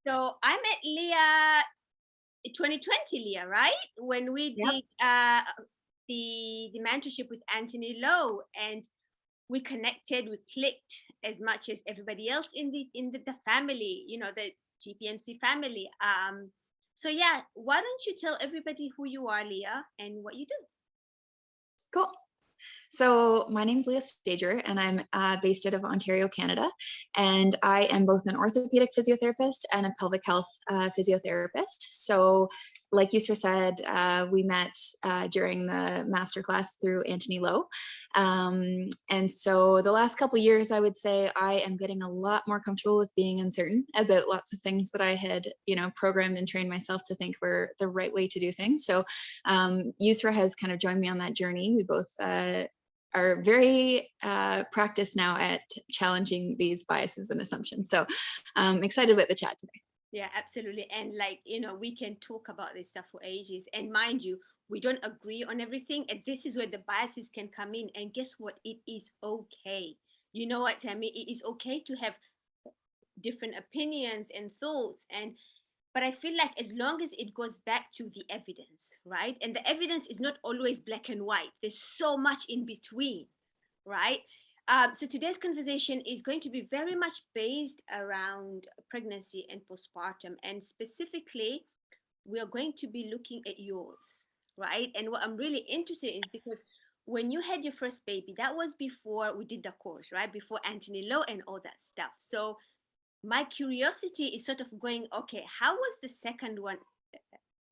So I met Leah 2020, Leah, right? When we Yep. did the mentorship with Anthony Lowe, and we connected, we clicked as much as everybody else in the family, the TPMC family. So yeah, why don't you tell everybody who you are, Leah, and what you do? Cool. So my name is Leah Stajcer, and I'm based out of Ontario, Canada. And I am both an orthopaedic physiotherapist and a pelvic health physiotherapist. So, like Yusra said, we met during the masterclass through Anthony Lowe. And so the last couple of years, I would say I am getting a lot more comfortable with being uncertain about lots of things that I had, programmed and trained myself to think were the right way to do things. So Yusra has kind of joined me on that journey. We both are very practiced now at challenging these biases and assumptions. So I'm excited about the chat today. Yeah, absolutely. And we can talk about this stuff for ages. And mind you, we don't agree on everything. And this is where the biases can come in. And guess what? It is okay. You know what I mean? It is okay to have different opinions and thoughts. But I feel like as long as it goes back to the evidence, right? And the evidence is not always black and white. There's so much in between, right? So today's conversation is going to be very much based around pregnancy and postpartum. And specifically, we are going to be looking at yours, right? And what I'm really interested in is because when you had your first baby, that was before we did the course, right? Before Anthony Lowe and all that stuff. So my curiosity is sort of going, okay, how was the second one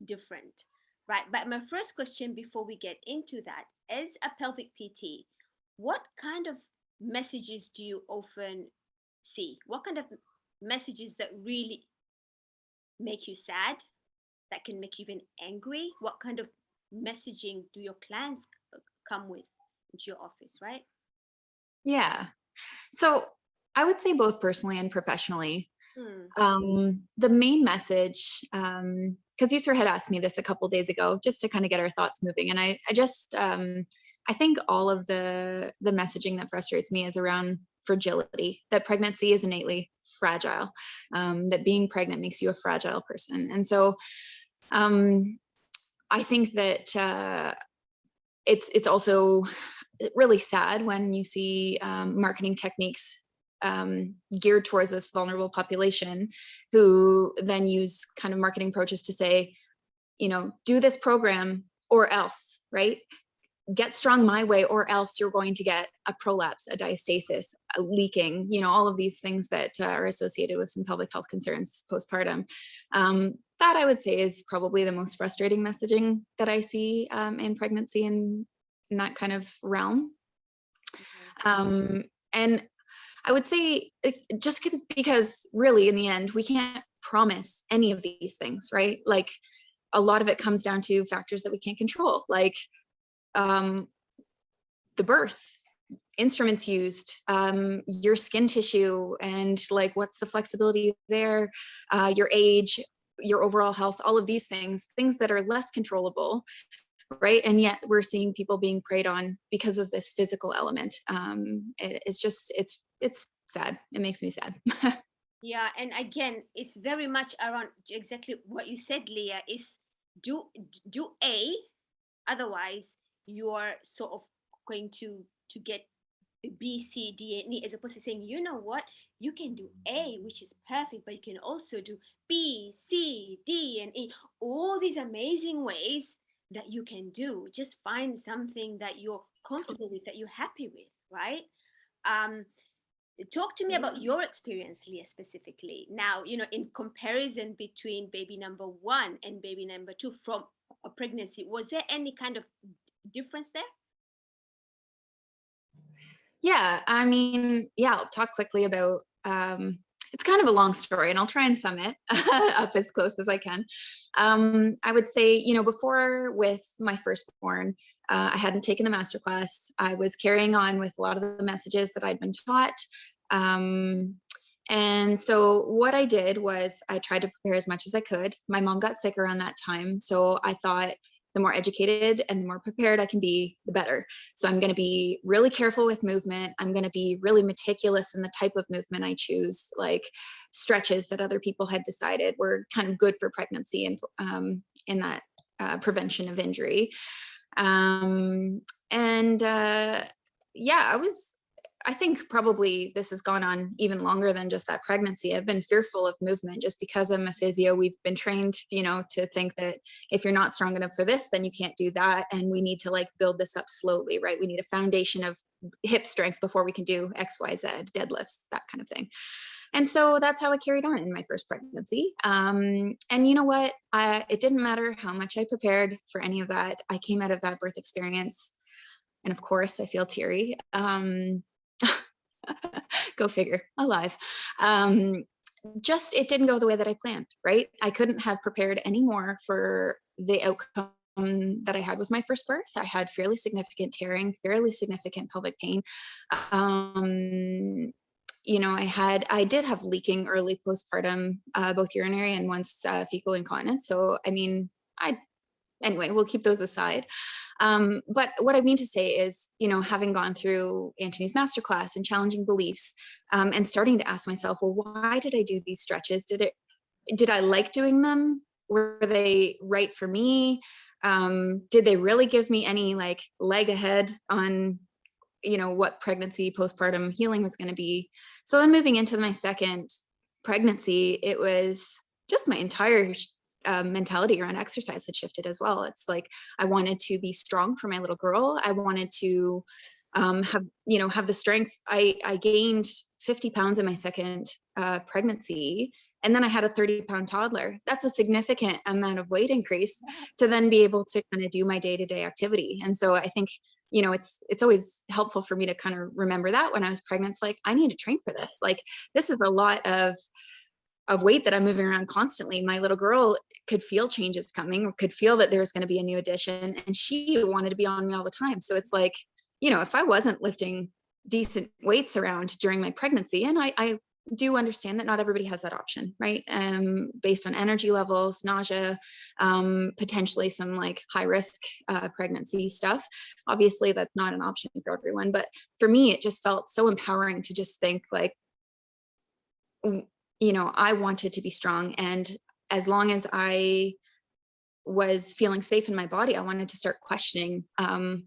different? Right. But my first question before we get into that, as a pelvic PT, what kind of messages do you often see? What kind of messages that really make you sad, that can make you even angry? What kind of messaging do your clients come with into your office, right? Yeah. So I would say both personally and professionally. Hmm. The main message, because Yusra had asked me this a couple days ago, just to kind of get our thoughts moving, and I think all of the messaging that frustrates me is around fragility. That pregnancy is innately fragile. That being pregnant makes you a fragile person, and so I think that it's also really sad when you see marketing techniques geared towards this vulnerable population who then use kind of marketing approaches to say, do this program or else, right? Get strong my way or else you're going to get a prolapse, a diastasis, a leaking, all of these things that are associated with some pelvic health concerns postpartum. That I would say is probably the most frustrating messaging that I see in pregnancy and in that kind of realm. And I would say just because really in the end, we can't promise any of these things, right? Like a lot of it comes down to factors that we can't control, like the birth, instruments used, your skin tissue, and like what's the flexibility there, your age, your overall health, all of these things that are less controllable, right? And yet we're seeing people being preyed on because of this physical element. It's sad. It makes me sad. Yeah, and again, it's very much around exactly what you said, Leah. Is do do A, otherwise you are sort of going to get B, C, D, and E, as opposed to saying, you know what, you can do A, which is perfect, but you can also do B, C, D, and E. All these amazing ways that you can do. Just find something that you're comfortable with, that you're happy with, right? Um, Talk to me about your experience, Leah, specifically. Now, in comparison between baby number one and baby number two from a pregnancy, was there any kind of difference there? Yeah, I mean, yeah, I'll talk quickly about it's kind of a long story and I'll try and sum it up as close as I can. I would say, before with my firstborn, I hadn't taken the masterclass. I was carrying on with a lot of the messages that I'd been taught. And so what I did was I tried to prepare as much as I could. My mom got sick around that time. So I thought the the more educated and the more prepared I can be, the better. So I'm going to be really careful with movement. I'm going to be really meticulous in the type of movement I choose, like stretches that other people had decided were kind of good for pregnancy and in that prevention of injury. And yeah, I think probably this has gone on even longer than just that pregnancy. I've been fearful of movement just because I'm a physio. We've been trained, to think that if you're not strong enough for this, then you can't do that. And we need to like build this up slowly, right? We need a foundation of hip strength before we can do X, Y, Z, deadlifts, that kind of thing. And so that's how I carried on in my first pregnancy. And you know what? It didn't matter how much I prepared for any of that. I came out of that birth experience, and of course, I feel teary. Go figure, alive. Just it didn't go the way that I planned, right? I couldn't have prepared any more for the outcome that I had with my first birth. I had fairly significant tearing, fairly significant pelvic pain. I did have leaking early postpartum, both urinary and once fecal incontinence. So, I mean, anyway, we'll keep those aside. But what I mean to say is, having gone through Antony's masterclass and challenging beliefs, and starting to ask myself, well, why did I do these stretches? Did I like doing them? Were they right for me? Did they really give me any like leg ahead on, what pregnancy, postpartum healing was going to be? So then moving into my second pregnancy, it was just my entire mentality around exercise had shifted as well. It's like I wanted to be strong for my little girl. I wanted to have the strength. I gained 50 pounds in my second pregnancy, and then I had a 30-pound toddler. That's a significant amount of weight increase to then be able to kind of do my day-to-day activity. And so I think it's always helpful for me to kind of remember that when I was pregnant. It's like, I need to train for this. Like, this is a lot of weight that I'm moving around constantly. My little girl could feel changes coming, or could feel that there was going to be a new addition, and she wanted to be on me all the time. So it's like, if I wasn't lifting decent weights around during my pregnancy, and I do understand that not everybody has that option, right? Based on energy levels, nausea, potentially some like high risk pregnancy stuff. Obviously, that's not an option for everyone. But for me, it just felt so empowering to just think like, I wanted to be strong. And as long as I was feeling safe in my body, I wanted to start questioning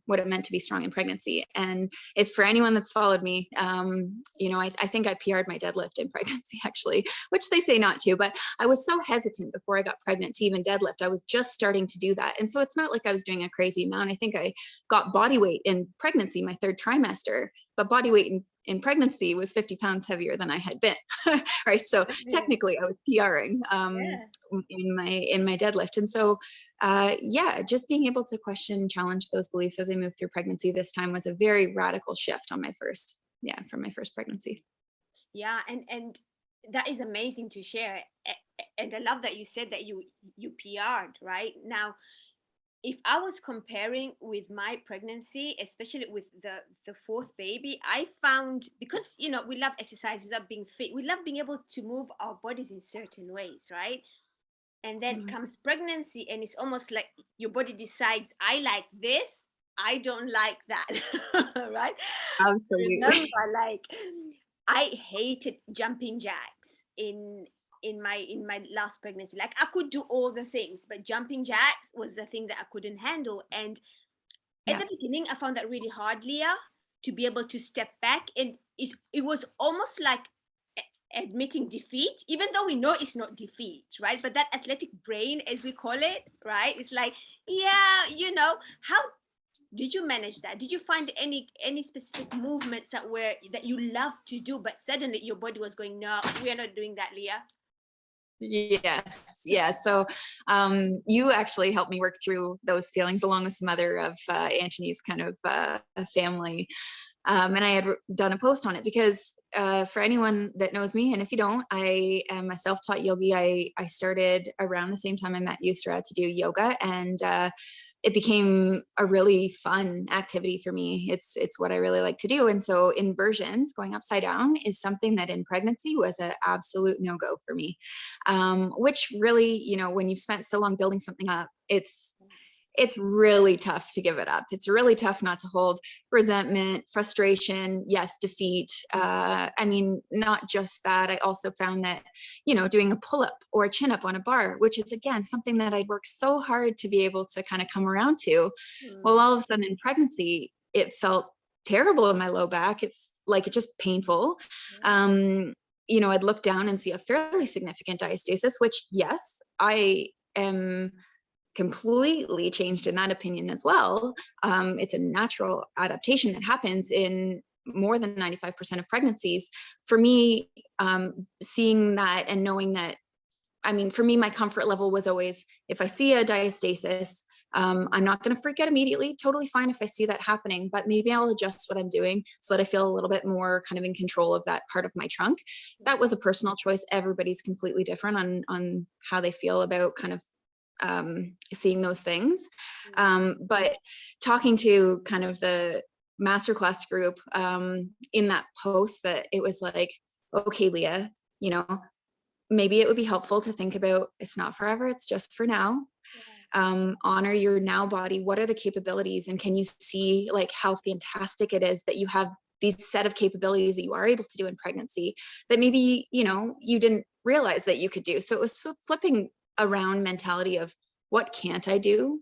what it meant to be strong in pregnancy. And if for anyone that's followed me, I think I PR'd my deadlift in pregnancy, actually, which they say not to, but I was so hesitant before I got pregnant to even deadlift. I was just starting to do that. And so it's not like I was doing a crazy amount. I think I got body weight in pregnancy, my third trimester, but body weight in pregnancy was 50 pounds heavier than I had been. Right. So technically I was PRing in my deadlift. And so, just being able to question, challenge those beliefs as I moved through pregnancy this time was a very radical shift on from my first pregnancy. Yeah. And that is amazing to share. And I love that you said that you PR'd, right? Now, if I was comparing with my pregnancy, especially with the fourth baby, I found, because we love exercise, we love being fit, we love being able to move our bodies in certain ways, right? And then comes pregnancy, and it's almost like your body decides, I like this, I don't like that. Right? Absolutely. Remember, like, I hated jumping jacks in my last pregnancy. Like, I could do all the things, but jumping jacks was the thing that I couldn't handle. And at the beginning, I found that really hard, Leah, to be able to step back. And it was almost like admitting defeat, even though we know it's not defeat, right? But that athletic brain, as we call it, right? It's like, how did you manage that? Did you find any specific movements that you love to do, but suddenly your body was going, no, we are not doing that, Leah? Yes. Yeah. So you actually helped me work through those feelings along with some other of Antony's kind of family. And I had done a post on it because for anyone that knows me, and if you don't, I am a self-taught yogi. I started around the same time I met Yusra to do yoga, and it became a really fun activity for me. It's what I really like to do. And so inversions, going upside down, is something that in pregnancy was an absolute no-go for me, which really, when you've spent so long building something up, it's really tough to give it up. It's really tough not to hold resentment, frustration, yes, defeat. I mean, not just that. I also found that, doing a pull-up or a chin-up on a bar, which is, again, something that I'd worked so hard to be able to kind of come around to. Well, all of a sudden in pregnancy, it felt terrible in my low back. It's like, it's just painful. I'd look down and see a fairly significant diastasis, which, yes, I am completely changed in that opinion as well. It's a natural adaptation that happens in more than 95% of pregnancies. For me, seeing that and knowing that, I mean, for me, my comfort level was always, if I see a diastasis, I'm not going to freak out immediately. Totally fine if I see that happening, but maybe I'll adjust what I'm doing so that I feel a little bit more kind of in control of that part of my trunk. That was a personal choice. Everybody's completely different on how they feel about kind of seeing those things. But talking to kind of the masterclass group in that post, that it was like, okay, Leah, maybe it would be helpful to think about, it's not forever, it's just for now. Honor your now body. What are the capabilities? And can you see like how fantastic it is that you have these set of capabilities that you are able to do in pregnancy that maybe, you didn't realize that you could do. So it was flipping around mentality of what can't I do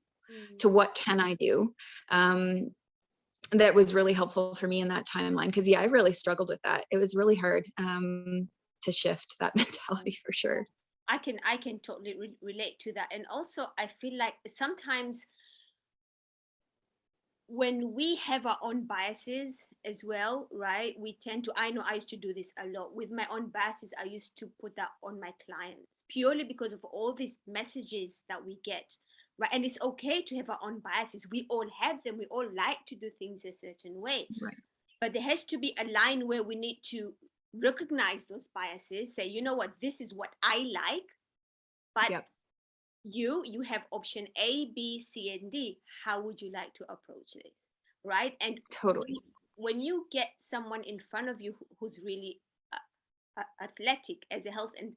to what can I do. That was really helpful for me in that timeline. Because I really struggled with that. It was really hard to shift that mentality for sure. I can totally relate to that. And also I feel like sometimes when we have our own biases as well, right, we tend to, I know I used to do this a lot with my own biases. I used to put that on my clients purely because of all these messages that we get, right? And it's okay to have our own biases. We all have them. We all like to do things a certain way, right? But there has to be a line where we need to recognize those biases, say, you know what, this is what I like, but Yep. you have option A, B, C, and D. How would you like to approach this, right? And Totally. when you get someone in front of you who's really athletic as a health and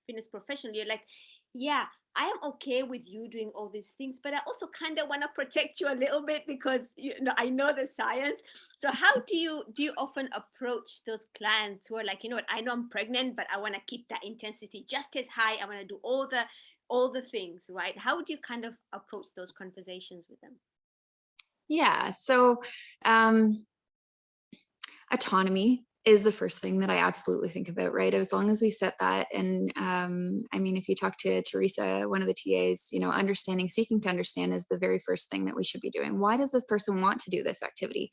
fitness professional, you're like, yeah, I am okay with you doing all these things, but I also kind of want to protect you a little bit because I know the science. So how do you often approach those clients who are like, you know what, I know I'm pregnant, but I want to keep that intensity just as high. I want to do all the things, right? How would you kind of approach those conversations with them? Yeah. So autonomy is the first thing that I absolutely think about, right? As long as we set that. And I mean, if you talk to Teresa, one of the TAs, seeking to understand is the very first thing that we should be doing. Why does this person want to do this activity?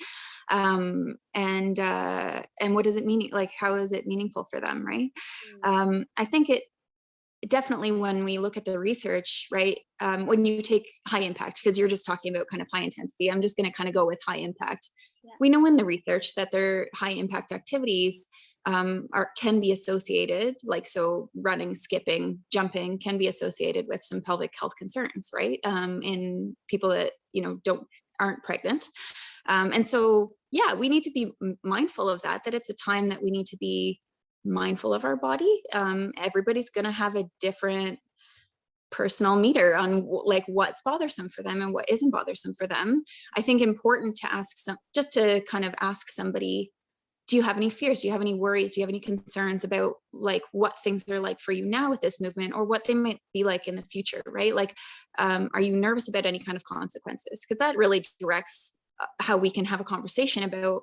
And what does it mean? Like, how is it meaningful for them, right? I think it definitely, when we look at the research, right, when you take high impact, because you're just talking about kind of high intensity, I'm just going to kind of go with high impact. Yeah. We know in the research that their high impact activities can be associated, like, so running, skipping, jumping can be associated with some pelvic health concerns, right? In people that, aren't pregnant. And so, yeah, we need to be mindful of that it's a time that we need to be mindful of our body. Everybody's going to have a different personal meter on like what's bothersome for them and what isn't bothersome for them. I think important to ask just to kind of ask somebody, do you have any fears? Do you have any worries? Do you have any concerns about like what things are like for you now with this movement, or what they might be like in the future, right? Like, are you nervous about any kind of consequences? Because that really directs how we can have a conversation about,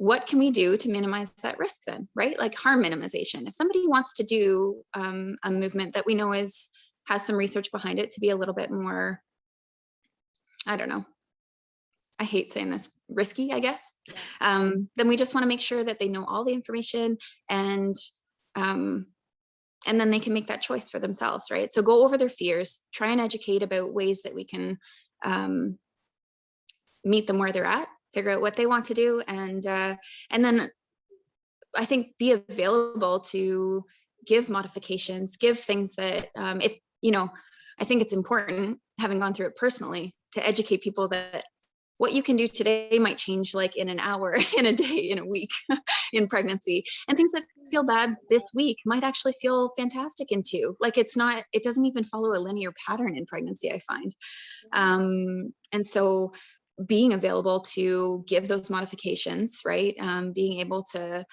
what can we do to minimize that risk then, right? Like harm minimization. If somebody wants to do a movement that we know has some research behind it to be a little bit more, I don't know, I hate saying this, risky, I guess, then we just want to make sure that they know all the information and then they can make that choice for themselves, right? So go over their fears, try and educate about ways that we can meet them where they're at, figure out what they want to do, and then I think be available to give modifications, give things that if I think it's important, having gone through it personally, to educate people that what you can do today might change like in an hour, in a day, in a week, in pregnancy. And things that feel bad this week might actually feel fantastic in 2. Like it doesn't even follow a linear pattern in pregnancy, I find. And so being available to give those modifications, right? Being able to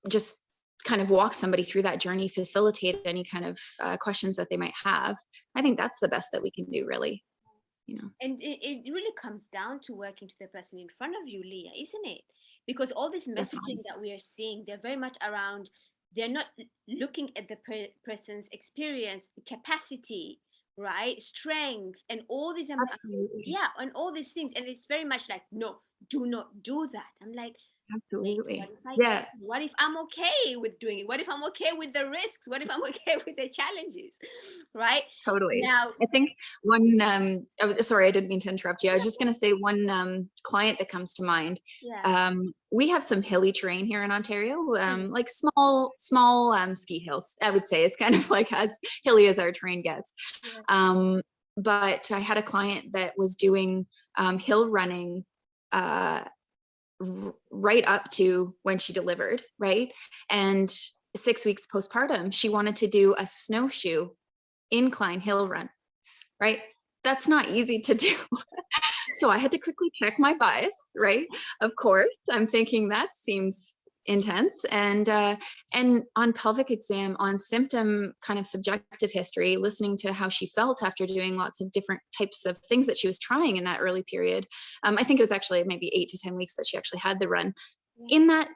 just kind of walk somebody through that journey, facilitate any kind of questions that they might have. I think that's the best that we can do, really. And it really comes down to working to the person in front of you, Leah, isn't it? Because all this Definitely. messaging that we are seeing, they're very much around, they're not looking at the person's experience, capacity, right? Strength, and all these, Absolutely. yeah, and all these things. And it's very much like, no, do not do that. I'm like, wait, what Absolutely. if I Yeah, can? What if I'm okay with doing it? What if I'm okay with the risks? What if I'm okay with the challenges? Right totally. now, I think one, I was sorry, I didn't mean to interrupt you. I was just going to say one client that comes to mind. yeah, We have some hilly terrain here in Ontario, mm, like small ski hills. I would say it's kind of like as hilly as our terrain gets. yeah, Um, but I had a client that was doing hill running right up to when she delivered, right? And 6 weeks postpartum, she wanted to do a snowshoe incline hill run, right? That's not easy to do. So I had to quickly check my bias, right? Of course, I'm thinking that seems intense. And on pelvic exam, on symptom kind of subjective history, listening to how she felt after doing lots of different types of things that she was trying in that early period. I think it was actually maybe 8 to 10 weeks that she actually had the run. yeah. In that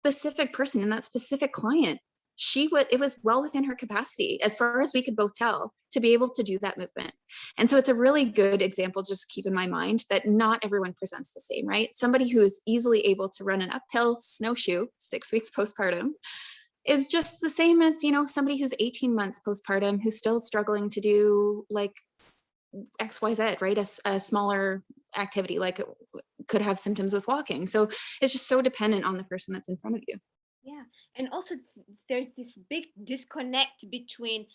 specific person, in that specific client, it was well within her capacity, as far as we could both tell, to be able to do that movement. And so it's a really good example, just keep in my mind that not everyone presents the same, right? Somebody who is easily able to run an uphill snowshoe 6 weeks postpartum is just the same as, somebody who's 18 months postpartum who's still struggling to do like XYZ, right? A smaller activity, like could have symptoms with walking. So it's just so dependent on the person that's in front of you. Yeah. And also, there's this big disconnect between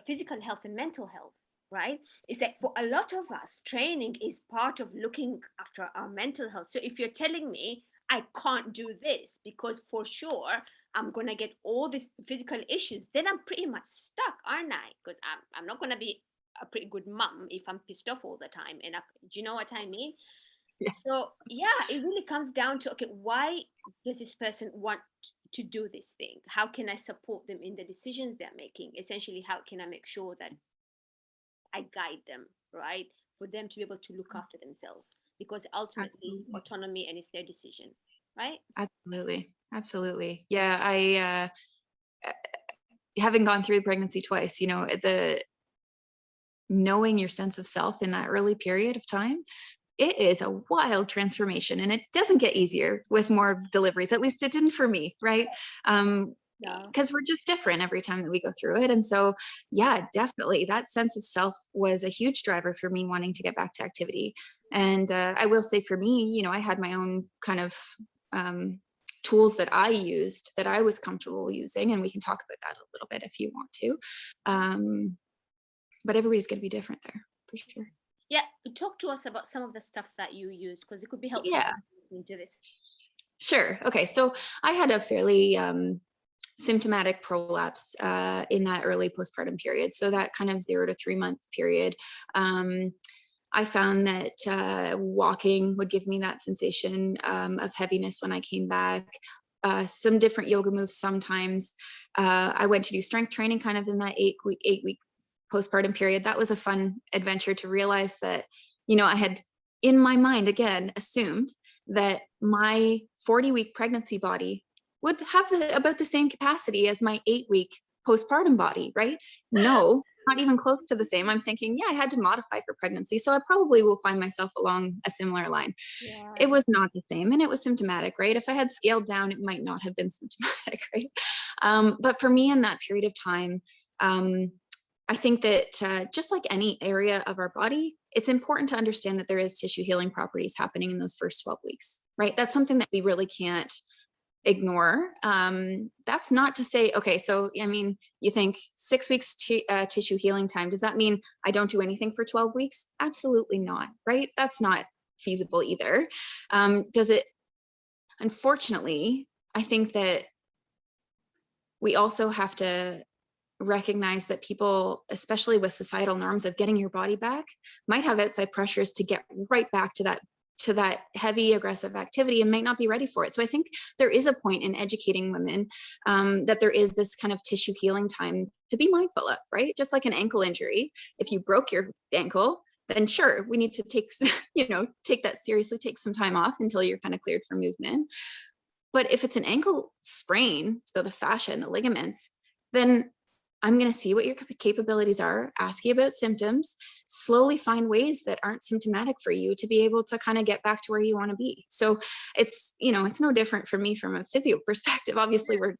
physical health and mental health, right? It's like for a lot of us, training is part of looking after our mental health. So if you're telling me I can't do this because for sure I'm going to get all these physical issues, then I'm pretty much stuck, aren't I? Because I'm not going to be a pretty good mom if I'm pissed off all the time. And do you know what I mean? Yeah, So yeah, it really comes down to, okay, why does this person want to do this thing? How can I support them in the decisions they're making? Essentially, how can I make sure that I guide them, right? For them to be able to look after themselves, because ultimately absolutely. autonomy, and it's their decision, right? Absolutely. Absolutely. Yeah. Having gone through pregnancy twice, the knowing your sense of self in that early period of time, it is a wild transformation, and it doesn't get easier with more deliveries. At least it didn't for me, right? No. Because we're just different every time that we go through it. And so, yeah, definitely that sense of self was a huge driver for me wanting to get back to activity. And I will say for me, I had my own kind of tools that I used that I was comfortable using. And we can talk about that a little bit if you want to. Um, but everybody's going to be different there for sure. Yeah, talk to us about some of the stuff that you use, because it could be helpful Yeah. for listening to this. Sure. Okay. So I had a fairly symptomatic prolapse in that early postpartum period. So that kind of 0 to 3 month period. I found that walking would give me that sensation of heaviness when I came back. Some different yoga moves sometimes. I went to do strength training kind of in that 8 week postpartum period. That was a fun adventure to realize that, I had in my mind again assumed that my 40-week pregnancy body would have about the same capacity as my 8-week postpartum body, right? No, not even close to the same. I'm thinking, yeah, I had to modify for pregnancy, so I probably will find myself along a similar line. Yeah. It was not the same, and it was symptomatic, right? If I had scaled down, it might not have been symptomatic, right? But for me in that period of time, I think that just like any area of our body, it's important to understand that there is tissue healing properties happening in those first 12 weeks, right? That's something that we really can't ignore. That's not to say, okay, so, I mean, you think 6 weeks tissue healing time, does that mean I don't do anything for 12 weeks? Absolutely not, right? That's not feasible either. Does it, unfortunately, I think that we also have to recognize that people, especially with societal norms of getting your body back, might have outside pressures to get right back to that heavy aggressive activity and might not be ready for it. So I think there is a point in educating women that there is this kind of tissue healing time to be mindful of, right? Just like an ankle injury. If you broke your ankle, then sure, we need to take that seriously, take some time off until you're kind of cleared for movement. But if it's an ankle sprain, so the fascia and the ligaments, then I'm going to see what your capabilities are, ask you about symptoms, slowly find ways that aren't symptomatic for you to be able to kind of get back to where you want to be. So it's no different for me from a physio perspective. Obviously, we're,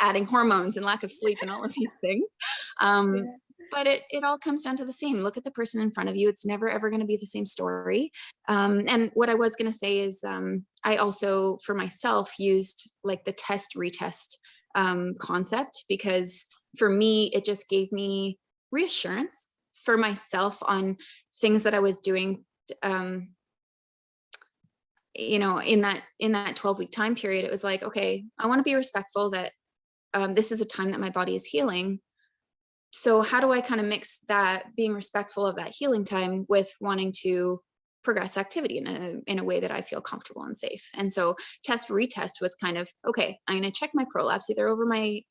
adding hormones and lack of sleep and all of these things. But it all comes down to the same. Look at the person in front of you. It's never, ever going to be the same story. And what I was going to say is I also, for myself, used like the test retest concept, because for me, it just gave me reassurance for myself on things that I was doing, in that 12-week time period. It was like, okay, I want to be respectful that this is a time that my body is healing. So how do I kind of mix that being respectful of that healing time with wanting to progress activity in a way that I feel comfortable and safe? And so test retest was kind of, okay, I'm going to check my prolapse either over my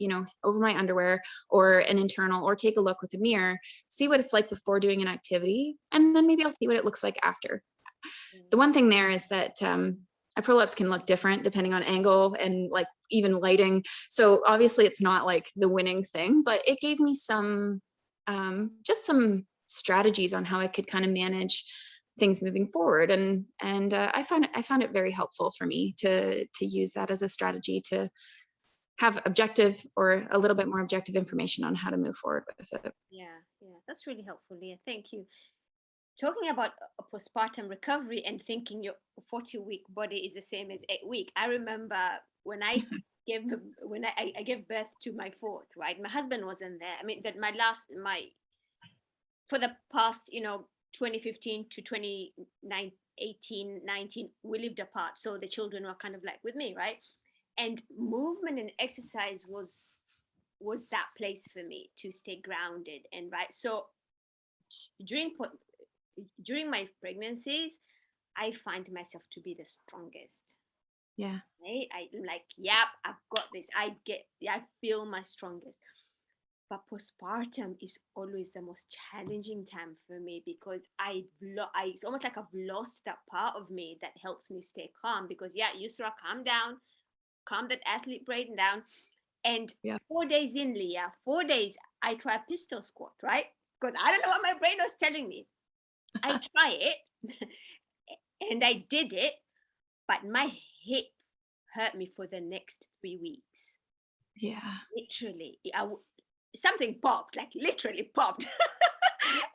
underwear or an internal, or take a look with a mirror, see what it's like before doing an activity. And then maybe I'll see what it looks like after. The one thing there is that a prolapse can look different depending on angle and like even lighting. So obviously it's not like the winning thing, but it gave me some, just some strategies on how I could kind of manage things moving forward. And I found it very helpful for me to use that as a strategy to have objective or a little bit more objective information on how to move forward with it. Yeah, that's really helpful, Leah. Thank you. Talking about a postpartum recovery and thinking your 40-week body is the same as 8-week. I remember when I gave birth to my fourth, right? My husband wasn't there. I mean, that for the past, 2015 to 2018, 19, we lived apart. So the children were kind of like with me, right? And movement and exercise was that place for me to stay grounded and right. So during my pregnancies, I find myself to be the strongest. Yeah. Right? I'm like, yep, I've got this. I feel my strongest. But postpartum is always the most challenging time for me, because it's almost like I've lost that part of me that helps me stay calm. Because Yusra, calm down, calm that athlete brain down. And 4 days in, Leah, 4 days, I try pistol squat, right? Because I don't know what my brain was telling me. I try it and I did it, but my hip hurt me for the next 3 weeks. Yeah. Literally, something popped, like literally popped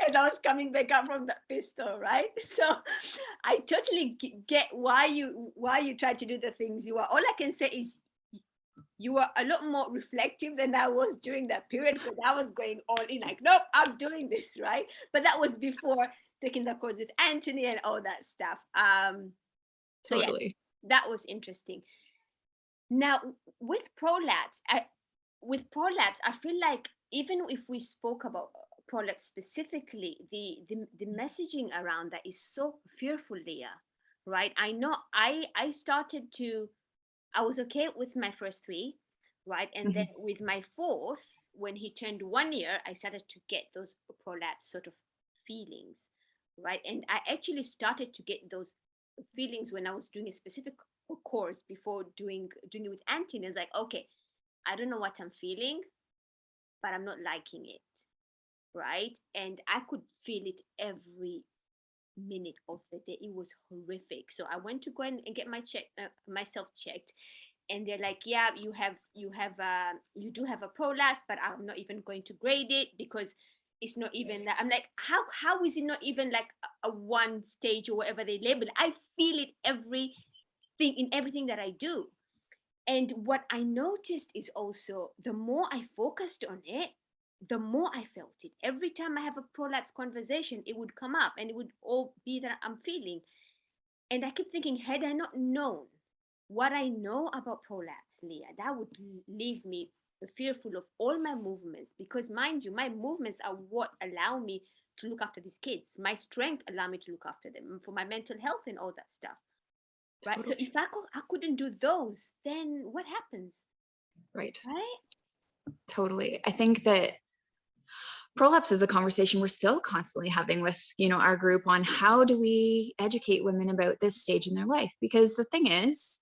as I was coming back up from the pistol, right? So I totally get why you try to do the things you are. All I can say is you were a lot more reflective than I was during that period, because I was going all in, like, nope, I'm doing this, right? But that was before taking the course with Anthony and all that stuff. So Totally. that was interesting. Now with prolapse, I feel like even if we spoke about prolapse specifically, the messaging around that is so fearful, Leah, right? I know I was okay with my first 3, right? And then with my fourth, when he turned 1 year, I started to get those prolapse sort of feelings, right? And I actually started to get those feelings when I was doing a specific course before doing it with Anthony. It's like, okay, I don't know what I'm feeling, but I'm not liking it, right? And I could feel it every minute of the day. It was horrific. So I went to go and get myself checked, and they're like, yeah, you do have a prolapse, but I'm not even going to grade it because it's not even that. I'm like, how is it not even like a 1 stage or whatever they label it? I feel it in everything that I do. And what I noticed is also the more I focused on it, the more I felt it. Every time I have a prolapse conversation, it would come up and it would all be that I'm feeling. And I keep thinking, had I not known what I know about prolapse, Leah, that would leave me fearful of all my movements. Because mind you, my movements are what allow me to look after these kids. My strength allow me to look after them for my mental health and all that stuff. Right. So Totally. if I couldn't do those, then what happens? Right. Right. Totally. I think that prolapse is a conversation we're still constantly having with, our group on how do we educate women about this stage in their life? Because the thing is,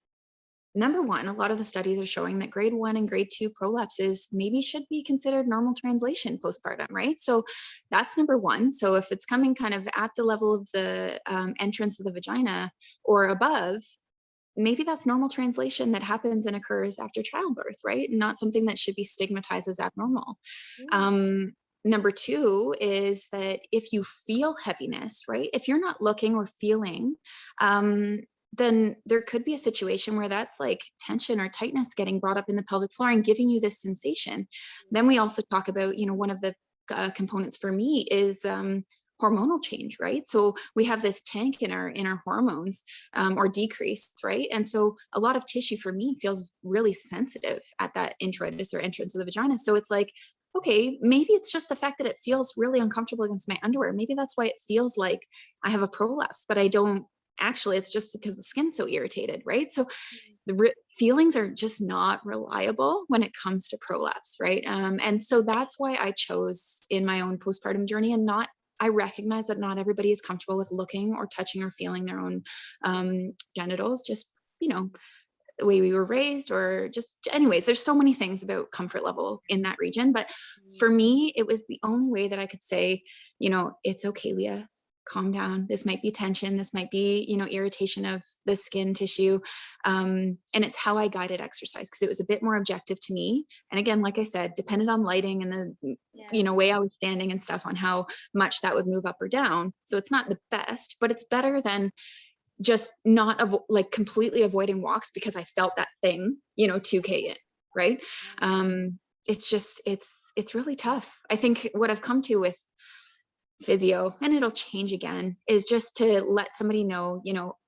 number one, a lot of the studies are showing that grade 1 and grade 2 prolapses maybe should be considered normal translation postpartum, right? So that's number one. So if it's coming kind of at the level of the entrance of the vagina or above, maybe that's normal translation that happens and occurs after childbirth, right? Not something that should be stigmatized as abnormal. Mm. Um, Number two is that if you feel heaviness, right? If you're not looking or feeling, then there could be a situation where that's like tension or tightness getting brought up in the pelvic floor and giving you this sensation. Then we also talk about, one of the components for me is hormonal change, right? So we have this tank in our hormones or decrease, right? And so a lot of tissue for me feels really sensitive at that introitus or entrance of the vagina. So it's like, okay, maybe it's just the fact that it feels really uncomfortable against my underwear. Maybe that's why it feels like I have a prolapse, but I don't actually, it's just because the skin's so irritated, right? So the feelings are just not reliable when it comes to prolapse, right? And so that's why I chose in my own postpartum journey and not, I recognize that not everybody is comfortable with looking or touching or feeling their own genitals, just, the way we were raised or just anyways, there's so many things about comfort level in that region. But for me, it was the only way that I could say, it's okay, Leah, calm down. This might be tension. This might be, irritation of the skin tissue. And it's how I guided exercise because it was a bit more objective to me. And again, like I said, depended on lighting and the, Yeah. way I was standing and stuff on how much that would move up or down. So it's not the best, but it's better than just not like completely avoiding walks because I felt that thing, 2K in, right? It's just, it's really tough. I think what I've come to with physio, and it'll change again, is just to let somebody know,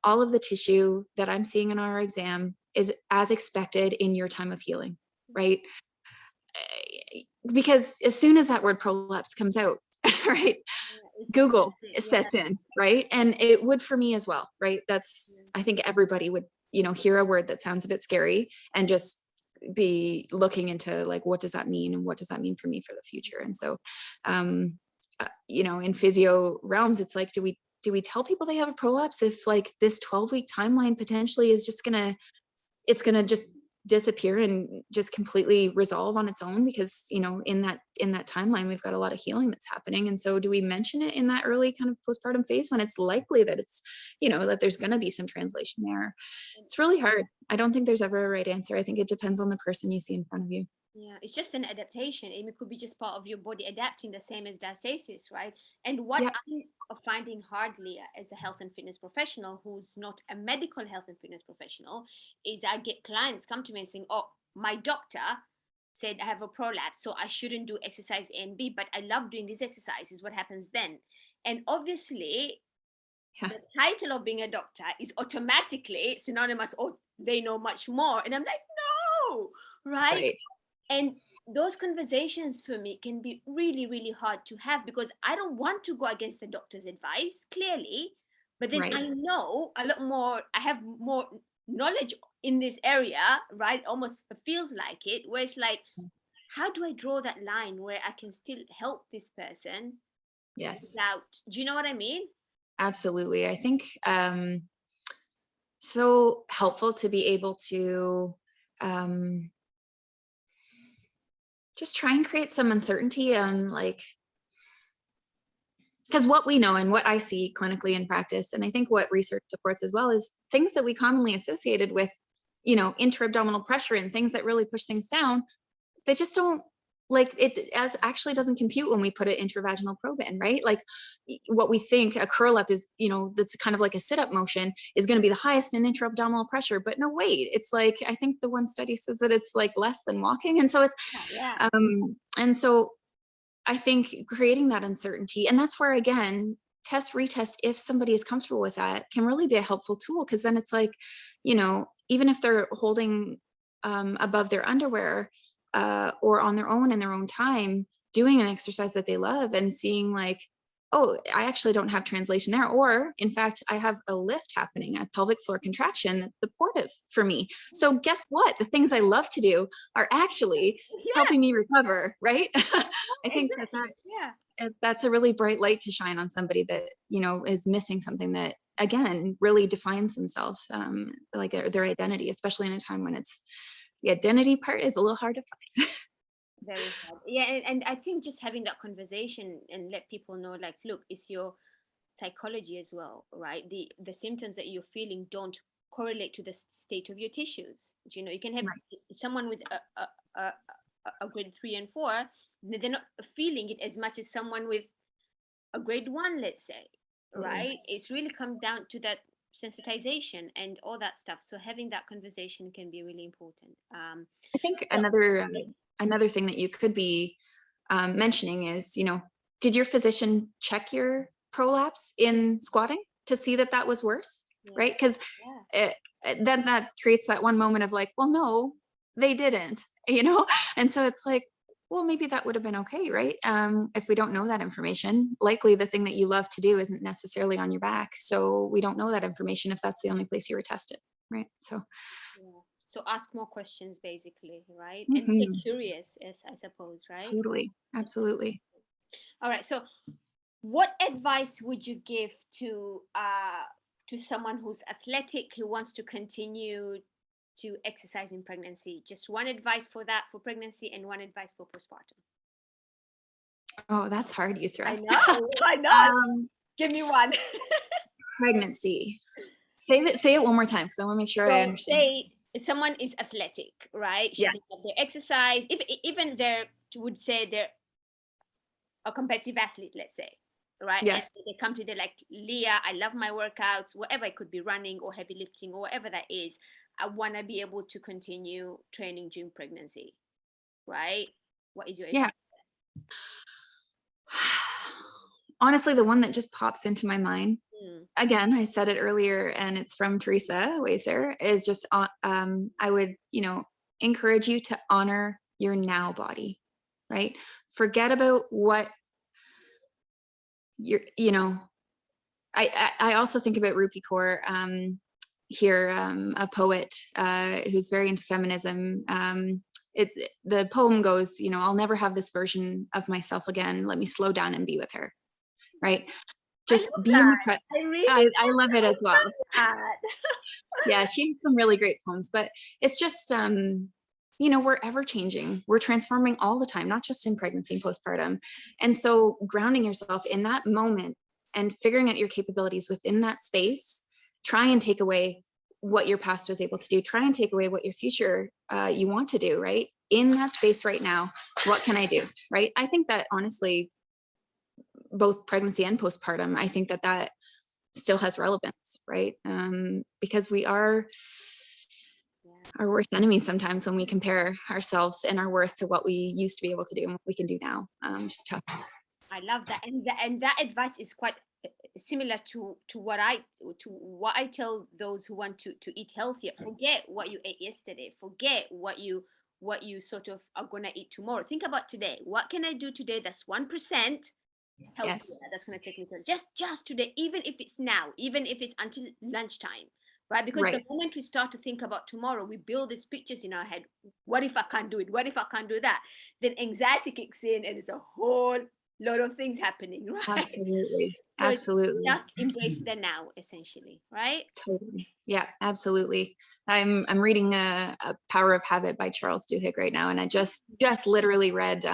all of the tissue that I'm seeing in our exam is as expected in your time of healing, right? Because as soon as that word prolapse comes out, right? Google it Yeah. sets in, right? And it would for me as well, right? I think everybody would, hear a word that sounds a bit scary and just be looking into like, what does that mean? And what does that mean for me for the future? And so, in physio realms, it's like, do we tell people they have a prolapse if like this 12-week timeline potentially is just it's gonna just disappear and just completely resolve on its own because in that timeline we've got a lot of healing that's happening. And so do we mention it in that early kind of postpartum phase when it's likely that it's that there's going to be some translation there? It's really hard. I don't think there's ever a right answer. I think it depends on the person you see in front of you. Yeah, it's just an adaptation. It could be just part of your body adapting the same as diastasis, right? And what Yeah. I'm finding hardly as a health and fitness professional who's not a medical health and fitness professional is I get clients come to me and saying, "Oh, my doctor said I have a prolapse, so I shouldn't do exercise A and B, but I love doing these exercises. What happens then?" And obviously, Yeah. the title of being a doctor is automatically synonymous, oh, they know much more. And I'm like, no, right? Right. And those conversations for me can be really, really hard to have because I don't want to go against the doctor's advice, clearly. But then I Right. know a lot more, I have more knowledge in this area, right? Almost feels like it, where it's like, how do I draw that line where I can still help this person Yes, without, do you know what I mean? absolutely. I think so helpful to be able to um just try and create some uncertainty on like, because what we know and what I see clinically in practice, and I think what research supports as well, is things that we commonly associated with, intra-abdominal pressure and things that really push things down, they just don't like it as actually doesn't compute when we put an intravaginal probe in, right? Like what we think a curl up is, that's kind of like a sit up motion is going to be the highest in intra-abdominal pressure, but no, wait, it's like, I think the one study says that it's like less than walking. And so it's, Yeah. and so I think creating that uncertainty, and that's where, again, test, retest, if somebody is comfortable with that, can really be a helpful tool. Cause then it's like, even if they're holding above their underwear, or on their own in their own time, doing an exercise that they love and seeing like, oh, I actually don't have translation there. Or in fact, I have a lift happening, a pelvic floor contraction that's supportive for me. So guess what? The things I love to do are actually Yeah, helping me recover, right? I think exactly. Yeah. that's a really bright light to shine on somebody that, is missing something that, again, really defines themselves, like their identity, especially in a time when the identity part is a little hard to find. Very hard. Yeah, and I think just having that conversation and let people know, like, look, it's your psychology as well, right? The symptoms that you're feeling don't correlate to the state of your tissues. You can have Right. someone with a grade 3 and 4, they're not feeling it as much as someone with a grade 1, let's say, Totally. right? It's really come down to that sensitization and all that stuff. So having that conversation can be really important. I think So, another thing that you could be mentioning is, did your physician check your prolapse in squatting to see that that was worse, yeah, right? Because yeah. then that creates that one moment of like, well, no, they didn't, and so it's like, well, maybe that would have been okay, right? If we don't know that information, likely the thing that you love to do isn't necessarily on your back, so we don't know that information if that's the only place you were tested, right? So Yeah. So ask more questions, basically, right? And stay mhm, curious, as I suppose, right? totally, And stay absolutely. curious. All right. So, what advice would you give to someone who's athletic who wants to continue to exercise in pregnancy? Just one advice for that for pregnancy and one advice for postpartum. Oh, that's hard, I Yusra. know. I know. um, Give me one. Pregnancy. Say it one more time because I want to make sure I So understand. say someone is athletic, right? Yeah. Should be their exercise. If even they would say they're a competitive athlete, let's say, right? And Yes. they come to the like, Leah, I love my workouts, whatever it could be, running or heavy lifting or whatever that is. I want to be able to continue training during pregnancy, right? What is your Yeah. advice? Honestly, the one that just pops into my mind, Mm, again, I said it earlier, and it's from Teresa Weiser, is just, I would, encourage you to honor your now body, right? Forget about what you're, I also think about Rupi Kaur, here, a poet, who's very into feminism. The poem goes, I'll never have this version of myself again. Let me slow down and be with her. Right. I Just love be in the that. I really I love it as well. love that. Yeah. She has some really great poems, but it's just, we're ever changing. We're transforming all the time, not just in pregnancy and postpartum. And so grounding yourself in that moment and figuring out your capabilities within that space, try and take away what your past was able to do, try and take away what your future, you want to do, right? In that space right now, what can I do? Right. I think that honestly, both pregnancy and postpartum, I think that still has relevance, right? Because we are Yeah. our worst enemies sometimes when we compare ourselves and our worth to what we used to be able to do and what we can do now. Just tough. I love that, and that advice is quite similar to what I tell those who want to eat healthier. Forget what you ate yesterday. Forget what you sort of are gonna eat tomorrow. Think about today. What can I do today that's 1% healthier? Yes. That's gonna take me to just today, even if it's now, even if it's until lunchtime. Right? Because the Right. moment we start to think about tomorrow, we build these pictures in our head. What if I can't do it? What if I can't do that? Then anxiety kicks in, and it's a whole lot of things happening, right? Absolutely. So Absolutely. just embrace the now, essentially, right? Totally. Yeah, absolutely. I'm reading a Power of Habit by Charles Duhigg right now, and I just literally read,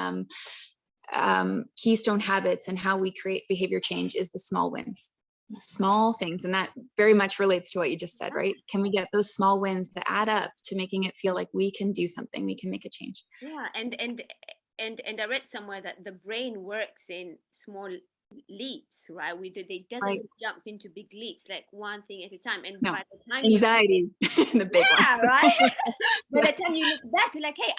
Keystone Habits and how we create behavior change is the small wins, small things, and that very much relates to what you just said, right? Can we get those small wins that add up to making it feel like we can do something, we can make a change? Yeah, and and I read somewhere that the brain works in small leaps, right? They doesn't Right. jump into big leaps, like one thing at a time. And No, by the time you, anxiety, the big yeah, ones. right. By Yeah. the time you look back, you're like, hey,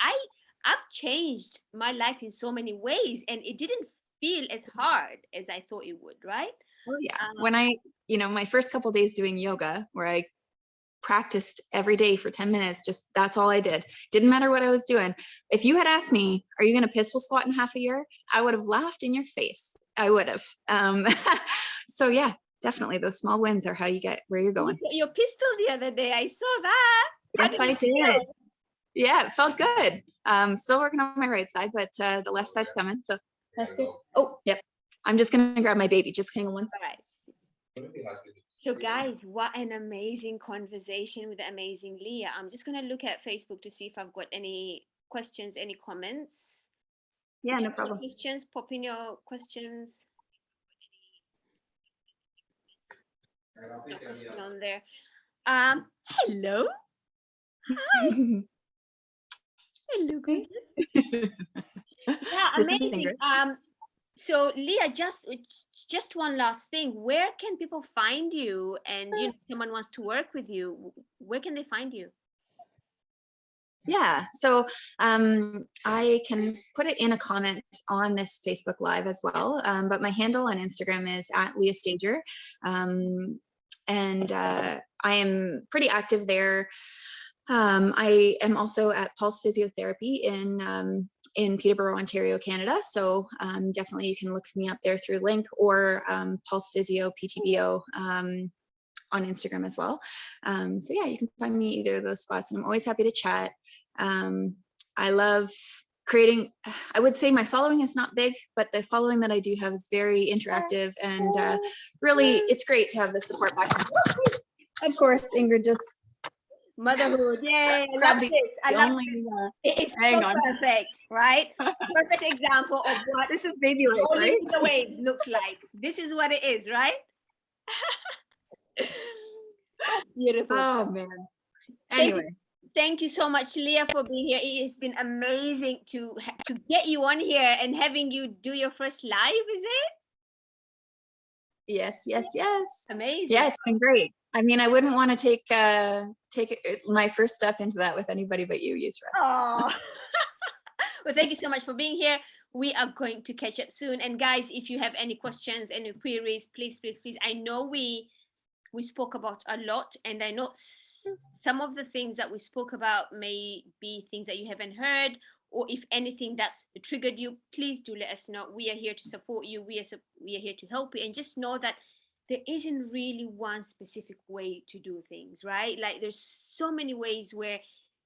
I've changed my life in so many ways, and it didn't feel as hard as I thought it would, right? Oh yeah. Um, When my first couple days doing yoga, where I practiced every day for 10 minutes, just that's all I did. Didn't matter what I was doing. If you had asked me, are you going to pistol squat in half a year? I would have laughed in your face. I would have. So yeah, definitely those small wins are how you get where you're you going. got your pistol the other day. I saw that. How Yes, did I it did. feel? Yeah, it felt good. Still working on my right side, but the left side's coming. So that's good. Oh, yep. I'm just going to grab my baby. Just hang on one second. All right. So, guys, what an amazing conversation with the amazing Leah. I'm just going to look at Facebook to see if I've got any questions, any comments. Yeah, If you no have any problem. questions, pop in your questions. No question on there. Hello. Hello, gorgeous. Yeah, This is amazing. Ingrid. So Leah, just one last thing. Where can people find you? And someone wants to work with you. Where can they find you? Yeah, so I can put it in a comment on this Facebook Live as well. But my handle on Instagram is at Leah Stajcer. And I am pretty active there. I am also at Pulse Physiotherapy in Peterborough, Ontario, Canada. So definitely you can look me up there through link or Pulse Physio PTBO on Instagram as well. So yeah, you can find me either of those spots, and I'm always happy to chat. I love creating. I would say my following is not big, but the following that I do have is very interactive, and really, it's great to have the support back. Of course, Ingrid just Motherhood. Yay, I love grabbed this. I the love only. this. It is Hang so on. perfect, right? Perfect example of what This is baby life, rolling right? with the waves looks like. This is what it is, right? That's beautiful. Oh man. Thank you, Anyway, thank you so much, Leah, for being here. It has been amazing to get you on here and having you do your first live. Is it yes. amazing? Yeah, it's been great. I mean, I wouldn't want to take my first step into that with anybody but you, Yusra. Oh, well, thank you so much for being here. We are going to catch up soon. And guys, if you have any questions, any queries, please. I know we spoke about a lot, and I know some of the things that we spoke about may be things that you haven't heard, or if anything that's triggered you, please do let us know. We are here to support you. We are here to help you, and just know that there isn't really one specific way to do things, right? Like there's so many ways where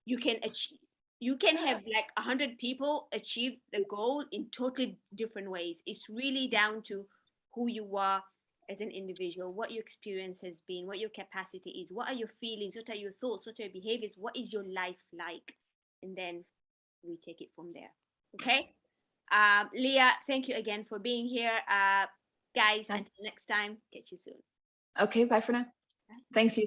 you can achieve. You can have like 100 people achieve the goal in totally different ways. It's really down to who you are as an individual, what your experience has been, what your capacity is, what are your feelings, what are your thoughts, what are your behaviors, what is your life like, and then we take it from there. Okay. Leah, thank you again for being here. Guys, until next time, catch you soon. Okay, bye for now. Thanks, you.